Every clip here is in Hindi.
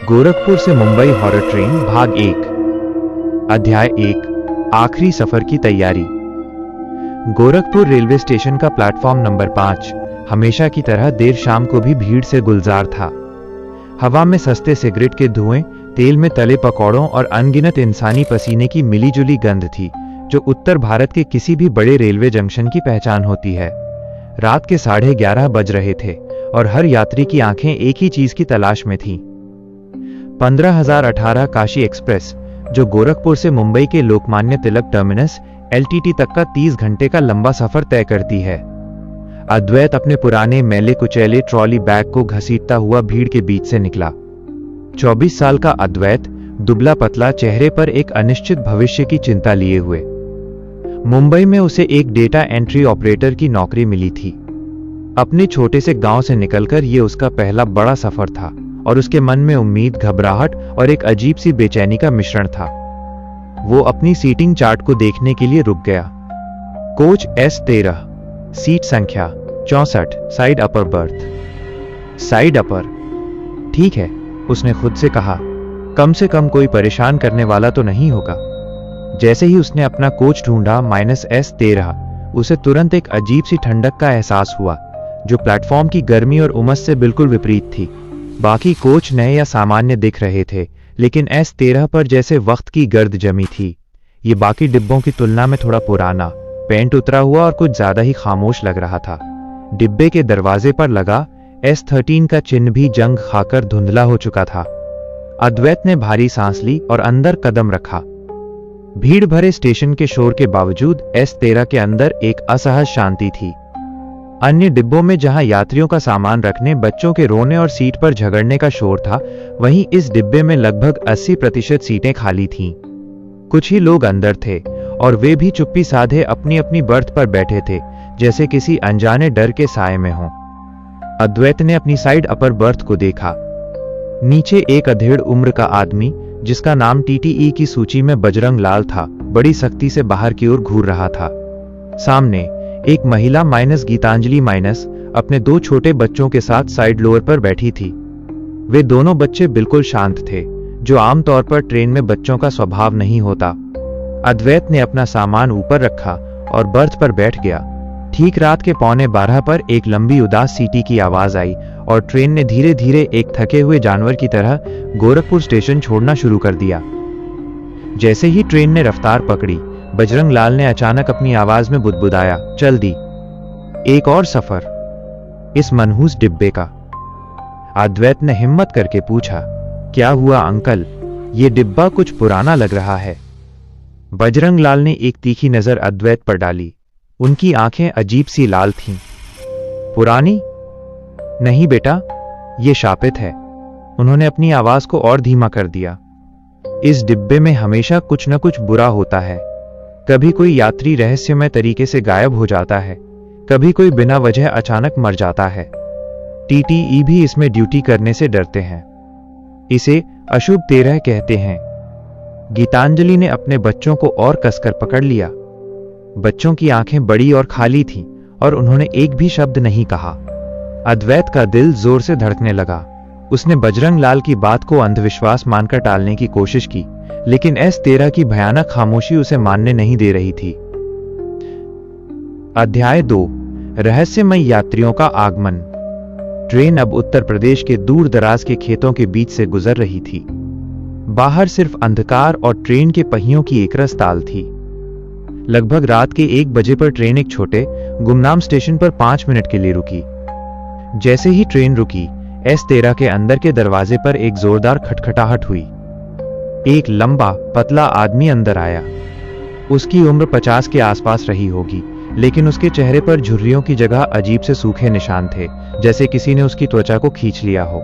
गोरखपुर से मुंबई हॉरर ट्रेन भाग 1 अध्याय 1 आखिरी सफर की तैयारी। गोरखपुर रेलवे स्टेशन का प्लेटफॉर्म नंबर 5 हमेशा की तरह देर शाम को भी भीड़ से गुलजार था। हवा में सस्ते सिगरेट के धुएं, तेल में तले पकौड़ों और अनगिनत इंसानी पसीने की मिलीजुली गंध थी, जो उत्तर भारत के किसी भी बड़े रेलवे जंक्शन की पहचान होती है। रात के 11:30 बज रहे थे और हर यात्री की आंखें एक ही चीज की तलाश में थीं। 15,018 काशी एक्सप्रेस, जो गोरखपुर से मुंबई के लोकमान्य तिलक टर्मिनस LTT तक का 30 घंटे का लंबा सफर तय करती है। अद्वैत अपने पुराने मैले कुचैले ट्रॉली बैग को घसीटता हुआ भीड़ के बीच से निकला। 24 साल का अद्वैत दुबला पतला, चेहरे पर एक अनिश्चित भविष्य की चिंता लिए हुए। मुंबई में उसे एक डेटा एंट्री ऑपरेटर की नौकरी मिली थी। अपने छोटे से गांव से निकलकर ये उसका पहला बड़ा सफर था और उसके मन में उम्मीद, घबराहट और एक अजीब सी बेचैनी का मिश्रण था। वो अपनी सीटिंग चार्ट को देखने के लिए रुक गया। कोच S13, सीट संख्या 64, side upper berth. Side upper, ठीक है, उसने खुद से कहा। कम से कम कोई परेशान करने वाला तो नहीं होगा। जैसे ही उसने अपना कोच ढूंढा -S13, उसे तुरंत एक अजीब सी ठंडक का एहसास हुआ, जो प्लेटफॉर्म की गर्मी और उमस से बिल्कुल विपरीत थी। बाकी कोच नए या सामान्य दिख रहे थे, लेकिन S13 पर जैसे वक्त की गर्द जमी थी। ये बाकी डिब्बों की तुलना में थोड़ा पुराना, पेंट उतरा हुआ और कुछ ज्यादा ही खामोश लग रहा था। डिब्बे के दरवाजे पर लगा S13 का चिन्ह भी जंग खाकर धुंधला हो चुका था। अद्वैत ने भारी सांस ली और अंदर कदम रखा। भीड़ भरे स्टेशन के शोर के बावजूद S13 के अंदर एक असहज शांति थी। अन्य डिब्बों में जहां यात्रियों का सामान रखने, बच्चों के रोने और सीट पर झगड़ने का शोर था, वहीं इस डिब्बे में लगभग 80% सीटें खाली थीं। कुछ ही लोग अंदर थे और वे भी चुप्पी साधे अपनी अपनी बर्थ पर बैठे थे, जैसे किसी अनजाने डर के साए में हों। अद्वैत ने अपनी साइड अपर बर्थ को देखा। नीचे एक अधेड़ उम्र का आदमी, जिसका नाम TTE की सूची में बजरंग लाल था, बड़ी सख्ती से बाहर की ओर घूर रहा था। सामने एक महिला गीतांजलि अपने 2 छोटे बच्चों के साथ साइड लोअर पर बैठी थी। वे दोनों बच्चे बिल्कुल शांत थे, जो आमतौर पर ट्रेन में बच्चों का स्वभाव नहीं होता। अद्वैत ने अपना सामान ऊपर रखा और बर्थ पर बैठ गया। ठीक रात के 11:15 पर एक लंबी उदास सीटी की आवाज आई और ट्रेन ने धीरे धीरे एक थके हुए जानवर की तरह गोरखपुर स्टेशन छोड़ना शुरू कर दिया। जैसे ही ट्रेन ने रफ्तार पकड़ी, बजरंग लाल ने अचानक अपनी आवाज में बुदबुदाया, चल दी, एक और सफर इस मनहूस डिब्बे का। अद्वैत ने हिम्मत करके पूछा, क्या हुआ अंकल? ये डिब्बा कुछ पुराना लग रहा है। बजरंग लाल ने एक तीखी नजर अद्वैत पर डाली। उनकी आंखें अजीब सी लाल थीं। पुरानी? नहीं बेटा, ये शापित है। उन्होंने अपनी आवाज को और धीमा कर दिया। इस डिब्बे में हमेशा कुछ न कुछ बुरा होता है। कभी कोई यात्री रहस्यमय तरीके से गायब हो जाता है, कभी कोई बिना वजह अचानक मर जाता है। TTE भी इसमें ड्यूटी करने से डरते हैं। इसे अशुभ 13 कहते हैं। गीतांजलि ने अपने बच्चों को और कसकर पकड़ लिया। बच्चों की आंखें बड़ी और खाली थीं और उन्होंने एक भी शब्द नहीं कहा। अद्वैत का दिल जोर से धड़कने लगा। उसने बजरंग लाल की बात को अंधविश्वास मानकर टालने की कोशिश की, लेकिन S13 की भयानक खामोशी उसे मानने नहीं दे रही थी। अध्याय 2 रहस्यमय यात्रियों का आगमन। ट्रेन अब उत्तर प्रदेश के दूर दराज के खेतों के बीच से गुजर रही थी। बाहर सिर्फ अंधकार और ट्रेन के पहियों की एकरस ताल थी। लगभग रात के 1 बजे पर ट्रेन एक छोटे गुमनाम स्टेशन पर 5 मिनट के लिए रुकी। जैसे ही ट्रेन रुकी, S13 के अंदर के दरवाजे पर एक जोरदार खटखटाहट हुई। एक लंबा पतला आदमी अंदर आया। उसकी उम्र 50 के आसपास रही होगी, लेकिन उसके चेहरे पर झुर्रियों की जगह अजीब से सूखे निशान थे, जैसे किसी ने उसकी त्वचा को खींच लिया हो।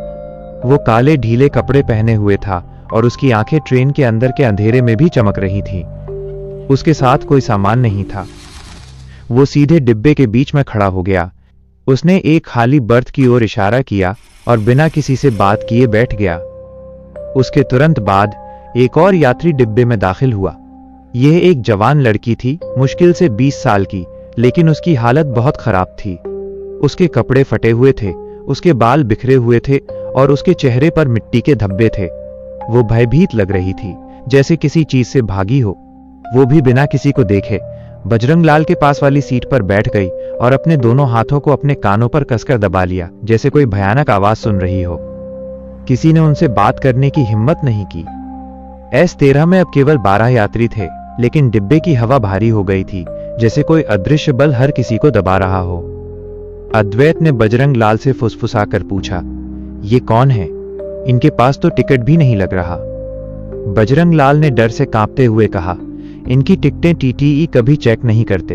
वो काले ढीले कपड़े पहने हुए था और उसकी आंखें ट्रेन के अंदर के अंधेरे में भी चमक रही थीं। उसके साथ कोई सामान नहीं था। वो सीधे डिब्बे के बीच में खड़ा हो गया। उसने एक खाली बर्थ की ओर इशारा किया और बिना किसी से बात किए बैठ गया। उसके तुरंत बाद एक और यात्री डिब्बे में दाखिल हुआ। यह एक जवान लड़की थी, मुश्किल से 20 साल की, लेकिन उसकी हालत बहुत खराब थी। उसके कपड़े फटे हुए थे, उसके बाल बिखरे हुए थे और उसके चेहरे पर मिट्टी के धब्बे थे। वो भयभीत लग रही थी, जैसे किसी चीज से भागी हो। वो भी बिना किसी को देखे बजरंग लाल के पास वाली सीट पर बैठ गई और अपने दोनों हाथों को अपने कानों पर कसकर दबा लिया, जैसे कोई भयानक आवाज सुन रही हो। किसी ने उनसे बात करने की हिम्मत नहीं की। S13 में अब केवल 12 यात्री थे, लेकिन डिब्बे की हवा भारी हो गई थी, जैसे कोई अदृश्य बल हर किसी को दबा रहा हो। अद्वैत ने बजरंग लाल से फुसफुसाकर पूछा, ये कौन है? इनके पास तो टिकट भी नहीं लग रहा। बजरंग लाल ने डर से कांपते हुए कहा, इनकी टिकटें TTE कभी चेक नहीं करते।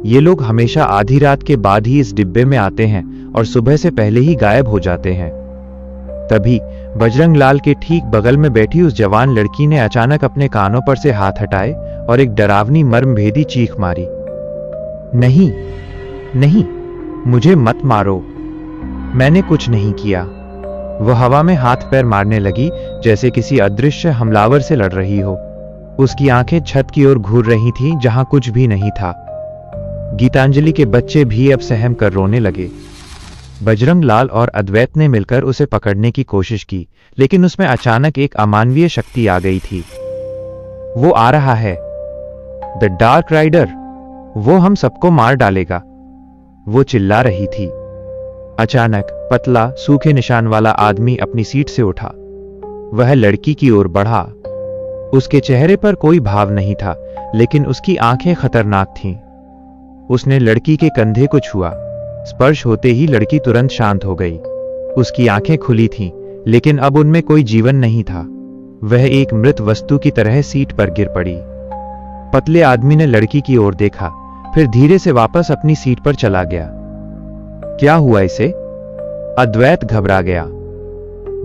ये लोग हमेशा आधी रात के बाद ही इस डिब्बे में आते हैं और सुबह से पहले ही गायब हो जाते हैं। तभी बजरंग लाल के ठीक बगल में बैठी उस जवान लड़की ने अचानक अपने कानों पर से हाथ हटाए और एक डरावनी मर्मभेदी चीख मारी, नहीं नहीं, मुझे मत मारो, मैंने कुछ नहीं किया। वह हवा में हाथ पैर मारने लगी, जैसे किसी अदृश्य हमलावर से लड़ रही हो। उसकी आंखें छत की ओर घूर रही थीं, जहां कुछ भी नहीं था। गीतांजलि के बच्चे भी अब सहम कर रोने लगे। बजरंग लाल और अद्वैत ने मिलकर उसे पकड़ने की कोशिश की, लेकिन उसमें अचानक एक अमानवीय शक्ति आ गई थी। वो आ रहा है, द डार्क राइडर, वो हम सबको मार डालेगा, वो चिल्ला रही थी। अचानक पतला सूखे निशान वाला आदमी अपनी सीट से उठा। वह लड़की की ओर बढ़ा। उसके चेहरे पर कोई भाव नहीं था, लेकिन उसकी आंखें खतरनाक थीं। उसने लड़की के कंधे को छुआ। स्पर्श होते ही लड़की तुरंत शांत हो गई। उसकी आंखें खुली थीं, लेकिन अब उनमें कोई जीवन नहीं था। वह एक मृत वस्तु की तरह सीट पर गिर पड़ी। पतले आदमी ने लड़की की ओर देखा, फिर धीरे से वापस अपनी सीट पर चला गया। क्या हुआ इसे? अद्वैत घबरा गया।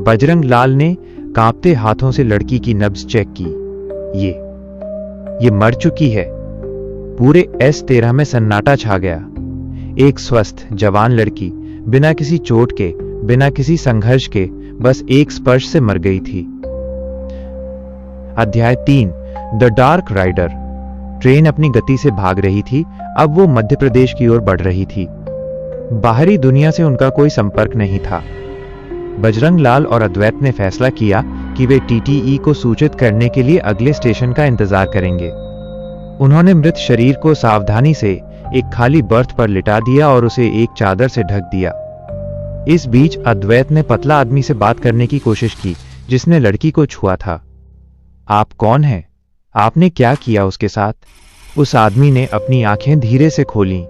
बजरंग लाल ने कांपते हाथों से लड़की की नब्ज चेक की। ये मर चुकी है। पूरे S13 में सन्नाटा छा गया। एक स्वस्थ जवान लड़की बिना किसी चोट के, बिना किसी संघर्ष के, बस एक स्पर्श से मर गई थी। अध्याय 3, द डार्क राइडर। ट्रेन अपनी गति से भाग रही थी। अब वो मध्य प्रदेश की ओर बढ़ रही थी। बाहरी दुनिया से उनका कोई संपर्क नहीं था। बजरंग लाल और अद्वैत ने फैसला किया कि वे TTE को सूचित करने के लिए अगले स्टेशन का इंतजार करेंगे। उन्होंने मृत शरीर को सावधानी से एक खाली बर्थ पर लिटा दिया और उसे एक चादर से ढक दिया। इस बीच अद्वैत ने पतला आदमी से बात करने की कोशिश की, जिसने लड़की को छुआ था। आप कौन हैं? आपने क्या किया उसके साथ? उस आदमी ने अपनी आंखें धीरे से खोलीं।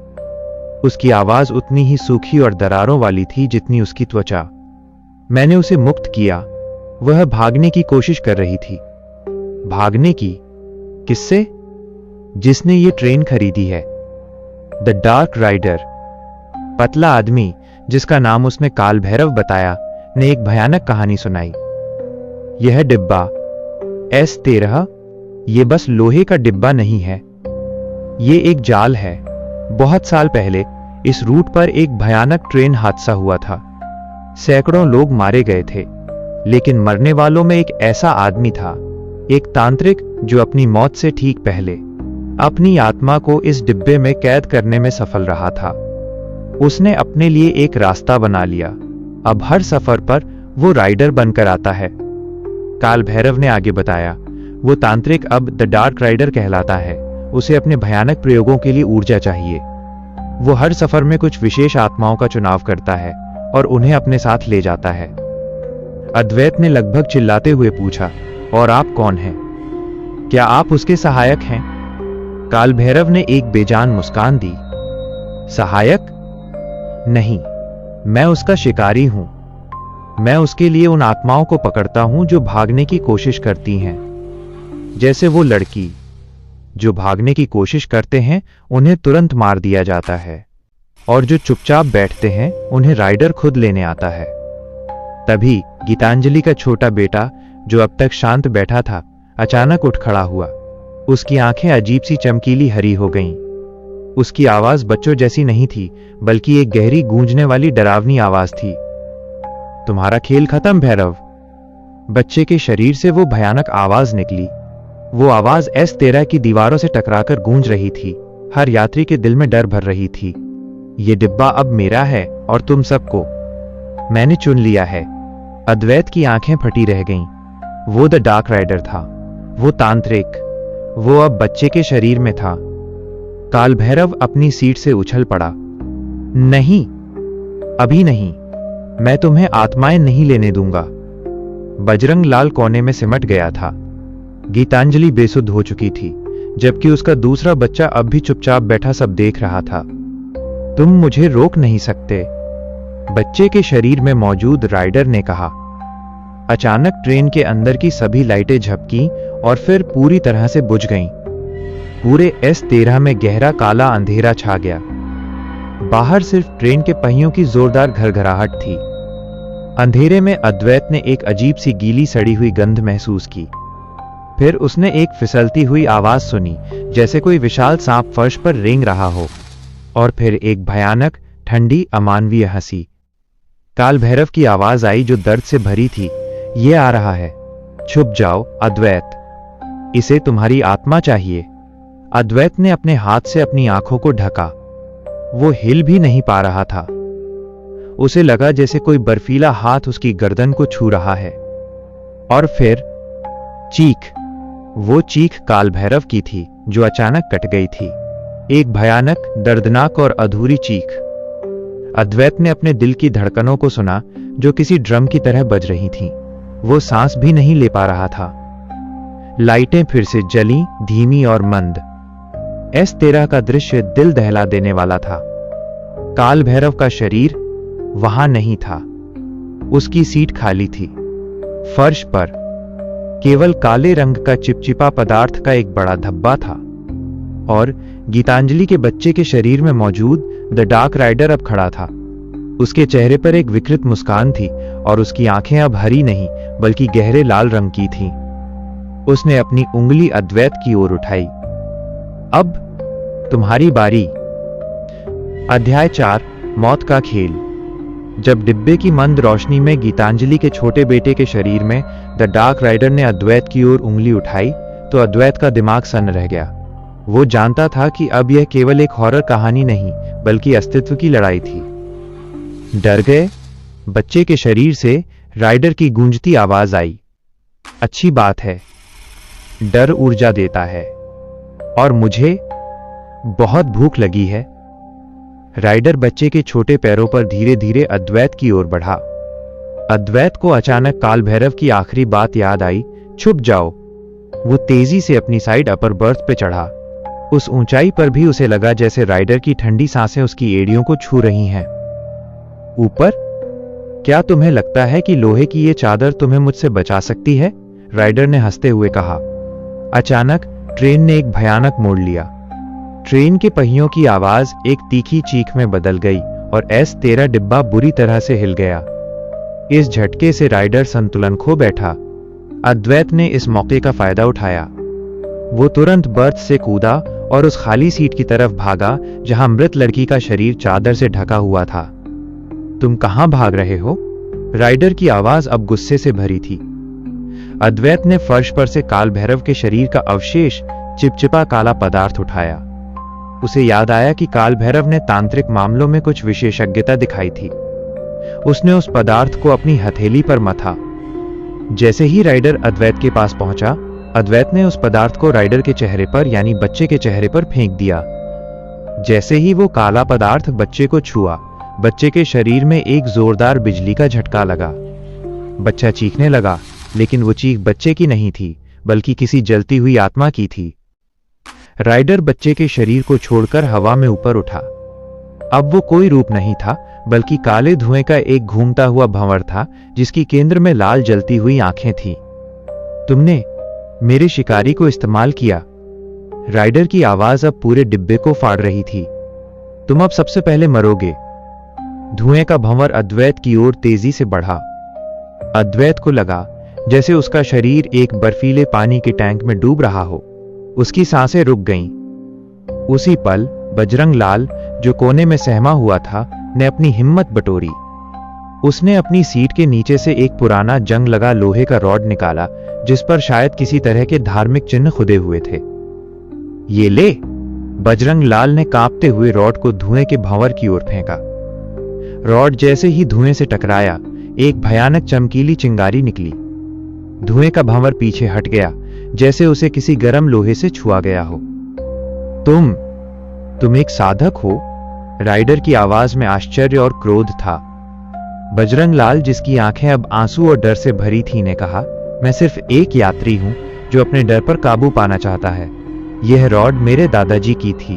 उसकी आवाज उतनी ही सूखी और दरारों वाली थी जितनी उसकी त्वचा। मैंने उसे मुक्त किया। वह भागने की कोशिश कर रही थी। भागने की? किससे? जिसने ये ट्रेन खरीदी है, द डार्क राइडर। पतला आदमी, जिसका नाम उसने काल भैरव बताया, ने एक भयानक कहानी सुनाई। यह डिब्बा S13, ये बस लोहे का डिब्बा नहीं है, ये एक जाल है। बहुत साल पहले इस रूट पर एक भयानक ट्रेन हादसा हुआ था। सैकड़ों लोग मारे गए थे, लेकिन मरने वालों में एक ऐसा आदमी था, एक तांत्रिक, जो अपनी मौत से ठीक पहले अपनी आत्मा को इस डिब्बे में कैद करने में सफल रहा था। उसने अपने लिए एक रास्ता बना लिया। अब हर सफर पर वो राइडर बनकर आता है। काल भैरव ने आगे बताया, वो तांत्रिक अब द डार्क राइडर कहलाता है। उसे अपने भयानक प्रयोगों के लिए ऊर्जा चाहिए। वो हर सफर में कुछ विशेष आत्माओं का चुनाव करता है और उन्हें अपने साथ ले जाता है। अद्वैत ने लगभग चिल्लाते हुए पूछा, और आप कौन हैं? क्या आप उसके सहायक हैं? काल भैरव ने एक बेजान मुस्कान दी। सहायक? नहीं, मैं उसका शिकारी हूं। मैं उसके लिए उन आत्माओं को पकड़ता हूं जो भागने की कोशिश करती हैं। जैसे वो लड़की, जो भागने की कोशिश करते हैं उन्हें तुरंत मार दिया जाता है, और जो चुपचाप बैठते हैं उन्हें राइडर खुद लेने आता है। तभी गीतांजलि का छोटा बेटा, जो अब तक शांत बैठा था, अचानक उठ खड़ा हुआ। उसकी आंखें अजीब सी चमकीली हरी हो गईं। उसकी आवाज बच्चों जैसी नहीं थी, बल्कि एक गहरी गूंजने वाली डरावनी आवाज थी। तुम्हारा खेल खत्म भैरव। बच्चे के शरीर से वो भयानक आवाज निकली। वो आवाज S13 की दीवारों से टकराकर गूंज रही थी। हर यात्री के दिल में डर भर रही थी। ये डिब्बा अब मेरा है और तुम सबको मैंने चुन लिया है। अद्वैत की आंखें फटी रह गईं। वो द डार्क राइडर था, वो तांत्रिक, वो अब बच्चे के शरीर में था। काल भैरव अपनी सीट से उछल पड़ा। नहीं, अभी नहीं, मैं तुम्हें आत्माएं नहीं लेने दूंगा। बजरंग लाल कोने में सिमट गया था। गीतांजलि बेसुध हो चुकी थी, जबकि उसका दूसरा बच्चा अब भी चुपचाप बैठा सब देख रहा था। तुम मुझे रोक नहीं सकते, बच्चे के शरीर में मौजूद राइडर ने कहा। अचानक ट्रेन के अंदर की सभी लाइटें झपकी और फिर पूरी तरह से बुझ गईं। पूरे S13 में गहरा काला अंधेरा छा गया। बाहर सिर्फ ट्रेन के पहियों की जोरदार घरघराहट थी। अंधेरे में अद्वैत ने एक अजीब सी गीली सड़ी हुई गंध महसूस की। फिर उसने एक फिसलती हुई आवाज सुनी, जैसे कोई विशाल सांप फर्श पर रेंग रहा हो। और फिर एक भयानक, ठंडी, अमानवीय हंसी। काल भैरव की आवाज आई जो दर्द से भरी थी। ये आ रहा है, छुप जाओ अद्वैत, इसे तुम्हारी आत्मा चाहिए। अद्वैत ने अपने हाथ से अपनी आंखों को ढका। वो हिल भी नहीं पा रहा था। उसे लगा जैसे कोई बर्फीला हाथ उसकी गर्दन को छू रहा है। और फिर चीख। वो चीख काल भैरव की थी, जो अचानक कट गई थी। एक भयानक, दर्दनाक और अधूरी चीख। अद्वैत ने अपने दिल की धड़कनों को सुना, जो किसी ड्रम की तरह बज रही थीं। वो सांस भी नहीं ले पा रहा था। लाइटें फिर से जली, धीमी और मंद। S13 का दृश्य दिल दहला देने वाला था। काल भैरव का शरीर वहां नहीं था। उसकी सीट खाली थी। फर्श पर केवल काले रंग का चिपचिपा पदार्थ का एक बड़ा धब्बा था। और गीतांजलि के बच्चे के शरीर में मौजूद द डार्क राइडर अब खड़ा था। उसके चेहरे पर एक विकृत मुस्कान थी और उसकी आंखें अब हरी नहीं बल्कि गहरे लाल रंग की थीं। उसने अपनी उंगली अद्वैत की ओर उठाई। अब तुम्हारी बारी। अध्याय 4, मौत का खेल। जब डिब्बे की मंद रोशनी में गीतांजलि के छोटे बेटे के शरीर में द डार्क राइडर ने अद्वैत की ओर उंगली उठाई, तो अद्वैत का दिमाग सन्न रह गया। वो जानता था कि अब यह केवल एक हॉरर कहानी नहीं, बल्कि अस्तित्व की लड़ाई थी। डर गए? बच्चे के शरीर से राइडर की गूंजती आवाज आई। अच्छी बात है, डर ऊर्जा देता है। और मुझे बहुत भूख लगी है। राइडर बच्चे के छोटे पैरों पर धीरे धीरे अद्वैत की ओर बढ़ा। अद्वैत को अचानक काल भैरव की आखिरी बात याद आई, छुप जाओ। वो तेजी से अपनी साइड अपर बर्थ पे चढ़ा। उस ऊंचाई पर भी उसे लगा जैसे राइडर की ठंडी सांसें उसकी एड़ियों को छू रही हैं। ऊपर, क्या तुम्हें लगता है कि लोहे की ये चादर तुम्हें मुझसे बचा सकती है? राइडर ने हंसते हुए कहा। अचानक ट्रेन ने एक भयानक मोड़ लिया। ट्रेन के पहियों की आवाज एक तीखी चीख में बदल गई और S13 डिब्बा बुरी तरह से हिल गया। इस झटके से राइडर संतुलन खो बैठा। अद्वैत ने इस मौके का फायदा उठाया। वो तुरंत बर्थ से कूदा और उस खाली सीट की तरफ भागा जहां मृत लड़की का शरीर चादर से ढका हुआ था। तुम कहां भाग रहे हो? राइडर की आवाज अब गुस्से से भरी थी। अद्वैत ने फर्श पर से काल भैरव के शरीर का अवशेष, चिपचिपा काला पदार्थ उठाया। उसे याद आया कि काल भैरव ने तांत्रिक मामलों में कुछ विशेषज्ञता दिखाई थी। उसने उस पदार्थ को अपनी हथेली पर मथा। जैसे ही राइडर अद्वैत के पास पहुंचा, अद्वैत ने उस पदार्थ को राइडर के चेहरे पर यानी बच्चे के चेहरे पर फेंक दिया। जैसे ही वो काला पदार्थ बच्चे को छुआ, बच्चे के शरीर में एक जोरदार बिजली का झटका लगा। बच्चा चीखने लगा, लेकिन वो चीख बच्चे की नहीं थी, बल्कि किसी जलती हुई आत्मा की थी। राइडर बच्चे के शरीर को छोड़कर हवा में ऊपर उठा। अब वो कोई रूप नहीं था, बल्कि काले धुएं का एक घूमता हुआ भंवर था, जिसकी केंद्र में लाल जलती हुई आंखें थीं। तुमने मेरे शिकारी को इस्तेमाल किया। राइडर की आवाज अब पूरे डिब्बे को फाड़ रही थी। तुम अब सबसे पहले मरोगे। धुएं का भंवर अद्वैत की ओर तेजी से बढ़ा। अद्वैत को लगा जैसे उसका शरीर एक बर्फीले पानी के टैंक में डूब रहा हो। उसकी सांसें रुक गईं। उसी पल बजरंग लाल, जो कोने में सहमा हुआ था, ने अपनी हिम्मत बटोरी। उसने अपनी सीट के नीचे से एक पुराना जंग लगा लोहे का रॉड निकाला, जिस पर शायद किसी तरह के धार्मिक चिन्ह खुदे हुए थे। ये ले। बजरंग लाल ने कांपते हुए रॉड को धुएं के भंवर की ओर फेंका। रॉड जैसे ही धुएं से टकराया, एक भयानक चमकीली चिंगारी निकली। धुएं का भंवर पीछे हट गया, जैसे उसे किसी गर्म लोहे से छुआ गया हो। तुम एक साधक हो? राइडर की आवाज में आश्चर्य और क्रोध था। बजरंग लाल, जिसकी आंखें अब आंसू और डर से भरी थी, ने कहा, मैं सिर्फ एक यात्री हूं जो अपने डर पर काबू पाना चाहता है। यह रॉड मेरे दादाजी की थी।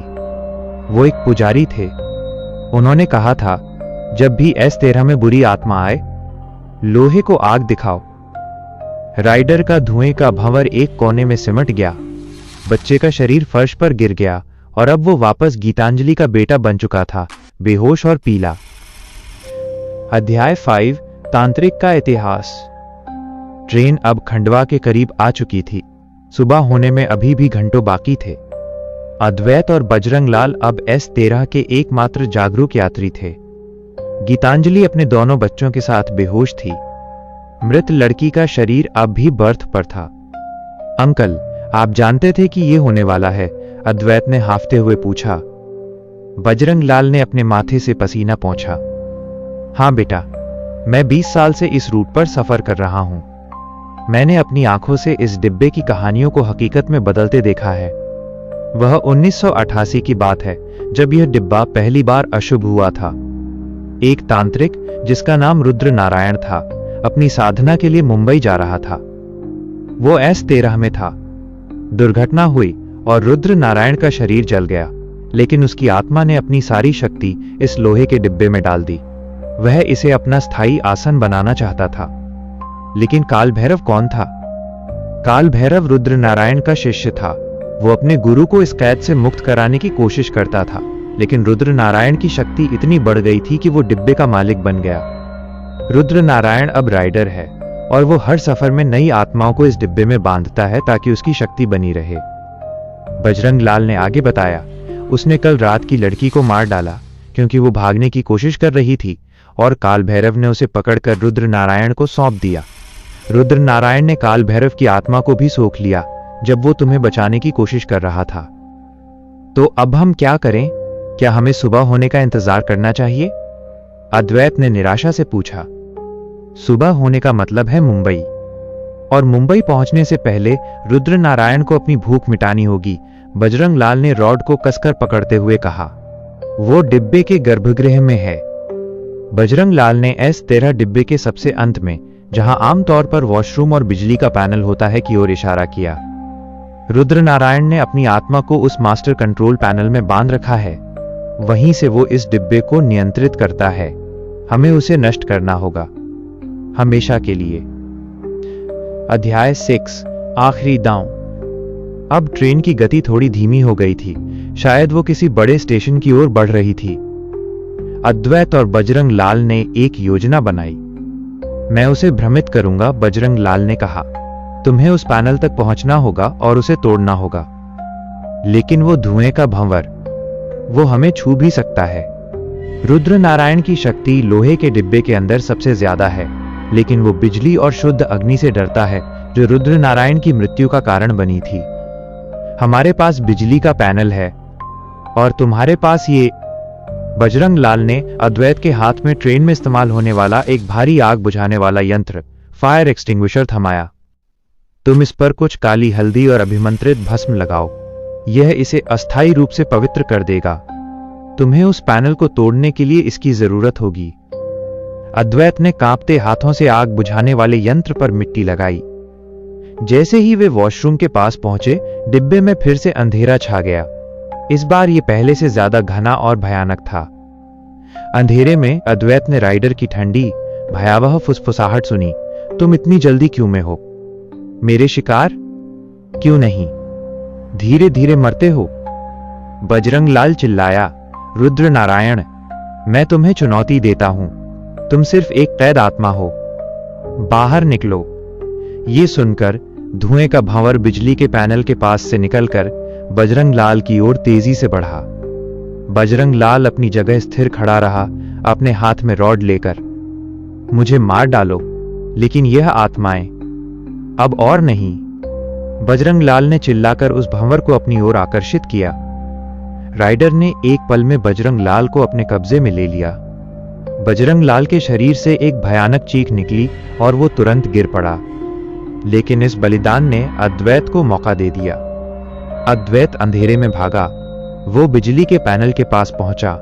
वो एक पुजारी थे। उन्होंने कहा था, जब भी S13 में बुरी आत्मा आए, लोहे को आग दिखाओ। राइडर का धुएं का भंवर एक कोने में सिमट गया। बच्चे का शरीर फर्श पर गिर गया और अब वो वापस गीतांजलि का बेटा बन चुका था, बेहोश और पीला। अध्याय 5, तांत्रिक का इतिहास। ट्रेन अब खंडवा के करीब आ चुकी थी। सुबह होने में अभी भी घंटों बाकी थे। अद्वैत और बजरंग लाल अब S13 के एकमात्र जागरूक यात्री थे। गीतांजलि अपने दोनों बच्चों के साथ बेहोश थी। मृत लड़की का शरीर अब भी बर्थ पर था। अंकल, आप जानते थे कि यह होने वाला है? अद्वैत ने हांफते हुए पूछा। बजरंग लाल ने अपने माथे से पसीना पोंछा। हां बेटा, मैं 20 साल से इस रूट पर सफर कर रहा हूं। मैंने अपनी आंखों से इस डिब्बे की कहानियों को हकीकत में बदलते देखा है। वह 1988 की बात है, जब यह डिब्बा पहली बार अशुभ हुआ था। एक तांत्रिक, जिसका नाम रुद्र नारायण था, अपनी साधना के लिए मुंबई जा रहा था। वो S13 में था। दुर्घटना हुई और रुद्र नारायण का शरीर जल गया, लेकिन उसकी आत्मा ने अपनी सारी शक्ति इस लोहे के डिब्बे में डाल दी। वह इसे अपना स्थायी आसन बनाना चाहता था। लेकिन काल भैरव कौन था? काल भैरव रुद्र नारायण का शिष्य था। वो अपने गुरु को इस कैद से मुक्त कराने की कोशिश करता था, लेकिन रुद्र नारायण की शक्ति इतनी बढ़ गई थी कि वो डिब्बे का मालिक बन गया। रुद्र नारायण अब राइडर है और वो हर सफर में नई आत्माओं को इस डिब्बे में बांधता है ताकि उसकी शक्ति बनी रहे। बजरंग लाल ने आगे बताया, उसने कल रात की लड़की को मार डाला क्योंकि वो भागने की कोशिश कर रही थी और काल भैरव ने उसे पकड़कर रुद्र नारायण को सौंप दिया। रुद्र नारायण ने काल भैरव की आत्मा को भी सोख लिया जब वो तुम्हें बचाने की कोशिश कर रहा था। तो अब हम क्या करें? क्या हमें सुबह होने का इंतजार करना चाहिए? अद्वैत ने निराशा से पूछा। सुबह होने का मतलब है मुंबई, और मुंबई पहुंचने से पहले रुद्र नारायण को अपनी भूख मिटानी होगी। बजरंग लाल ने रॉड को कसकर पकड़ते हुए कहा। वो डिब्बे के गर्भगृह में है। बजरंग लाल ने S13 डिब्बे के सबसे अंत में, जहां आमतौर पर वॉशरूम और बिजली का पैनल होता है, की ओर इशारा किया। रुद्र नारायण ने अपनी आत्मा को उस मास्टर कंट्रोल पैनल में बांध रखा है। वहीं से वो इस डिब्बे को नियंत्रित करता है। हमें उसे नष्ट करना होगा, हमेशा के लिए। अध्याय 6, आखिरी दांव। अब ट्रेन की गति थोड़ी धीमी हो गई थी। शायद वो किसी बड़े स्टेशन की ओर बढ़ रही थी। अद्वैत और बजरंग लाल ने एक योजना बनाई। मैं उसे भ्रमित करूंगा, बजरंग लाल ने कहा। तुम्हें उस पैनल तक पहुंचना होगा और उसे तोड़ना होगा। लेकिन वो धुएं का भंवर, वो हमें छू भी सकता है। रुद्र नारायण की शक्ति लोहे के डिब्बे के अंदर सबसे ज्यादा है, लेकिन वो बिजली और शुद्ध अग्नि से डरता है, जो रुद्र नारायण की मृत्यु का कारण बनी थी। हमारे पास बिजली का पैनल है और तुम्हारे पास ये। बजरंग लाल ने अद्वैत के हाथ में ट्रेन में इस्तेमाल होने वाला एक भारी आग बुझाने वाला यंत्र, फायर एक्सटिंग्विशर, थमाया। तुम इस पर कुछ काली हल्दी और अभिमंत्रित भस्म लगाओ। यह इसे अस्थायी रूप से पवित्र कर देगा। तुम्हें उस पैनल को तोड़ने के लिए इसकी जरूरत होगी। अद्वैत ने कांपते हाथों से आग बुझाने वाले यंत्र पर मिट्टी लगाई। जैसे ही वे वॉशरूम के पास पहुंचे, डिब्बे में फिर से अंधेरा छा गया। इस बार यह पहले से ज्यादा घना और भयानक था। अंधेरे में अद्वैत ने राइडर की ठंडी, भयावह फुसफुसाहट सुनी। तुम इतनी जल्दी क्यों में हो? मेरे शिकार? क्यों नहीं? धीरे धीरे मरते हो। बजरंग लाल चिल्लाया। रुद्र नारायण, मैं तुम्हें चुनौती देता हूं। तुम सिर्फ एक कैद आत्मा हो। बाहर निकलो। ये सुनकर धुएं का भंवर बिजली के पैनल के पास से निकलकर बजरंग लाल की ओर तेजी से बढ़ा। बजरंग लाल अपनी जगह स्थिर खड़ा रहा, अपने हाथ में रॉड लेकर। मुझे मार डालो, लेकिन यह आत्माएं अब और नहीं। बजरंग लाल ने चिल्लाकर उस भंवर को अपनी ओर आकर्षित किया। राइडर ने एक पल में बजरंग लाल को अपने कब्जे में ले लिया। बजरंग लाल के शरीर से एक भयानक चीख निकली और वो तुरंत गिर पड़ा। लेकिन इस बलिदान ने अद्वैत को मौका दे दिया। अद्वैत अंधेरे में भागा। वो बिजली के पैनल के पास पहुंचा।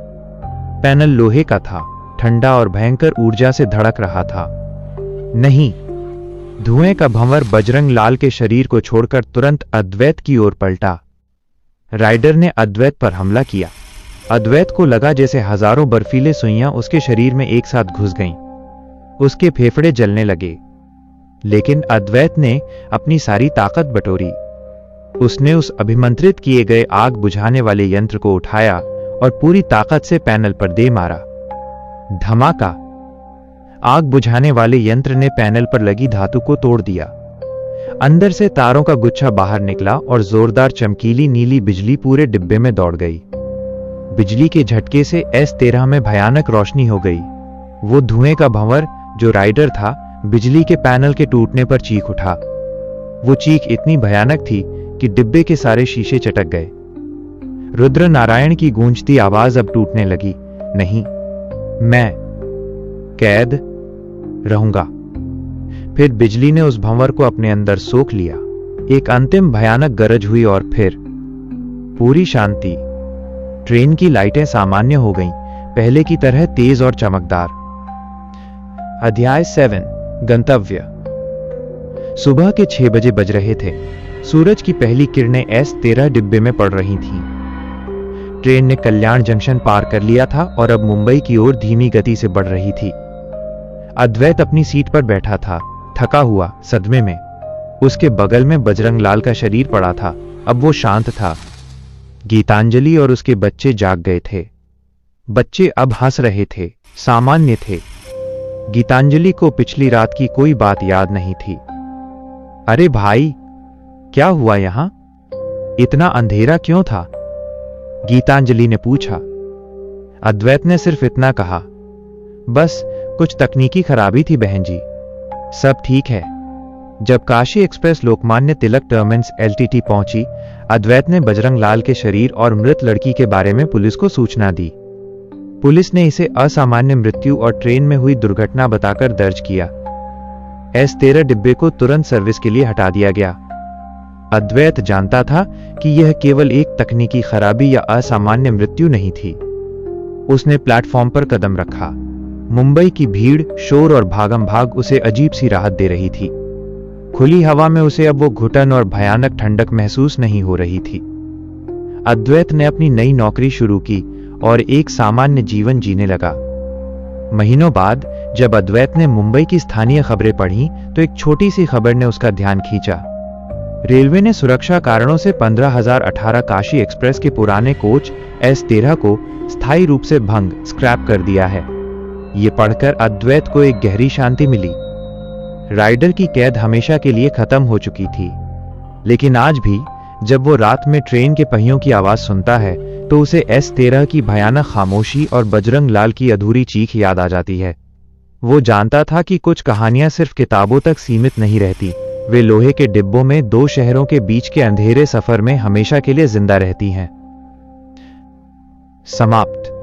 पैनल लोहे का था, ठंडा और भयंकर ऊर्जा से धड़क रहा था। नहीं, धुएं का भंवर बजरंग लाल के शरीर को छोड़कर तुरंत अद्वैत की ओर पलटा। राइडर ने अद्वैत पर हमला किया। अद्वैत को लगा जैसे हजारों बर्फीले सुइयां उसके शरीर में एक साथ घुस गईं। उसके फेफड़े जलने लगे। लेकिन अद्वैत ने अपनी सारी ताकत बटोरी। उसने उस अभिमंत्रित किए गए आग बुझाने वाले यंत्र को उठाया और पूरी ताकत से पैनल पर दे मारा। धमाका! आग बुझाने वाले यंत्र ने पैनल पर लगी धातु को तोड़ दिया। अंदर से तारों का गुच्छा बाहर निकला और जोरदार चमकीली नीली बिजली पूरे डिब्बे में दौड़ गई। बिजली के झटके से S13 में भयानक रोशनी हो गई। वो धुएं का भंवर जो राइडर था, बिजली के पैनल के टूटने पर चीख उठा। वो चीख इतनी भयानक थी कि डिब्बे के सारे शीशे चटक गए। रुद्र नारायण की गूंजती आवाज अब टूटने लगी। नहीं, मैं कैद रहूंगा। फिर बिजली ने उस भंवर को अपने अंदर सोख लिया। एक अंतिम भयानक गरज हुई और फिर पूरी शांति। ट्रेन की लाइटें सामान्य हो गईं, पहले की तरह तेज और चमकदार। अध्याय 7 गंतव्य। सुबह के 6 बजे बज रहे थे। सूरज की पहली किरणें S13 डिब्बे में पड़ रही थीं। ट्रेन ने कल्याण जंक्शन पार कर लिया था और अब मुंबई की ओर धीमी गति से बढ़ रही थी। अद्वैत अपनी सीट पर बैठा था, थका हुआ, सदमे में। उसके बगल में बजरंग लाल का शरीर पड़ा था। अब वो शांत था। गीतांजलि और उसके बच्चे जाग गए थे। बच्चे अब हंस रहे थे, सामान्य थे। गीतांजलि को पिछली रात की कोई बात याद नहीं थी। अरे भाई, क्या हुआ यहां? इतना अंधेरा क्यों था? गीतांजलि ने पूछा। अद्वैत ने सिर्फ इतना कहा, बस कुछ तकनीकी खराबी थी बहन जी, सब ठीक है। जब Kashi express Lokmanya Tilak terminus LTT पहुंची, अद्वैत ने बजरंग लाल के शरीर और मृत लड़की के बारे में पुलिस को सूचना दी। पुलिस ने इसे असामान्य मृत्यु और ट्रेन में हुई दुर्घटना बताकर दर्ज किया। S13 डिब्बे को तुरंत सर्विस के लिए हटा दिया गया। अद्वैत जानता था कि यह केवल एक तकनीकी खराबी या असामान्य मृत्यु नहीं थी। उसने प्लेटफॉर्म पर कदम रखा। मुंबई की भीड़, शोर और भागम भाग उसे अजीब सी राहत दे रही थी। खुली हवा में उसे अब वो घुटन और भयानक ठंडक महसूस नहीं हो रही थी। अद्वैत ने अपनी नई नौकरी शुरू की और एक सामान्य जीवन जीने लगा। महीनों बाद जब अद्वैत ने मुंबई की स्थानीय खबरें पढ़ी तो एक छोटी सी खबर ने उसका ध्यान खींचा। रेलवे ने सुरक्षा कारणों से 15,018 काशी एक्सप्रेस के पुराने कोच S13 को स्थायी रूप से स्क्रैप कर दिया है। ये पढ़कर अद्वैत को एक गहरी शांति मिली। राइडर की कैद हमेशा के लिए खत्म हो चुकी थी। लेकिन आज भी जब वो रात में ट्रेन के पहियों की आवाज सुनता है तो उसे S13 की भयानक खामोशी और बजरंग लाल की अधूरी चीख याद आ जाती है। वो जानता था कि कुछ कहानियां सिर्फ किताबों तक सीमित नहीं रहती, वे लोहे के डिब्बों में 2 शहरों के बीच के अंधेरे सफर में हमेशा के लिए जिंदा रहती हैं। समाप्त।